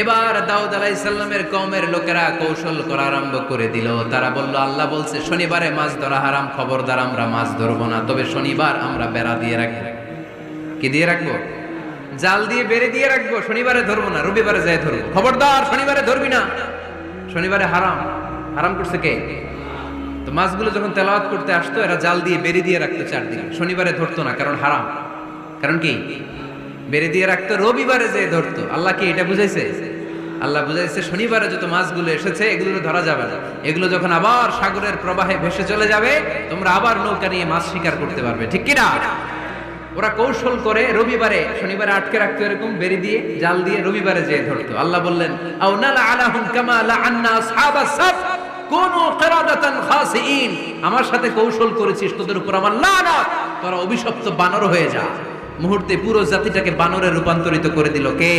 এবার দাউদ আলাইহিস সালামের কওমের লোকেরা কৌশল করা আরম্ভ করে দিল। তারা বলল, আল্লাহ বলছে শনিবারে মাছ ধরা হারাম, খবরদার আমরা মাছ ধরবো না, তবে শনিবার আমরা বেড়া দিয়ে রাখবো। কি দিয়ে রাখবো? জাল দিয়ে বেড়ে দিয়ে রাখবো। শনিবারে ধরবো না, রবিবারে যাই ধরবো। খবরদার শনিবারে ধরবি না, শনিবারে হারাম। হারাম করছে কে? তো মাছগুলো যখন তেলাওয়াত করতে আসতো, এরা জাল দিয়ে বেড়ে দিয়ে রাখতো চারদিকে, শনিবারে ধরতো না, কারণ হারাম। কারণ কি? বেড়ে দিয়ে রাখতো, রবিবারে যে ধরতো। আল্লাহ কি এটা বুঝাইছে? আল্লাহ বুঝাইছে শনিবারে যত মাছগুলো এসেছে এগুলো ধরা যাবে না, এগুলো যখন আবার সাগরের প্রবাহে ভেসে চলে যাবে, তোমরা আবার নৌকা নিয়ে মাছ শিকার করতে পারবে। ঠিক কি না? ওরা কৌশল করে রবিবারে, শনিবারে আটকে রাখতো, এরকম বেড়ে দিয়ে জাল দিয়ে রবিবারে যে ধরতো। আল্লাহ বললেন, আও নালা আলাহুম কামা লাআন্না আসহাবাস সাফ কুনু কিরাদাতান খাসিইন। আমার সাথে কৌশল করেছিস, তোদের উপর আমার লানত, তোরা অভিশপ্ত বানর হয়ে যা। মুহূর্তে পুরো জাতিটাকে বানরে রূপান্তরিত করে দিল কে?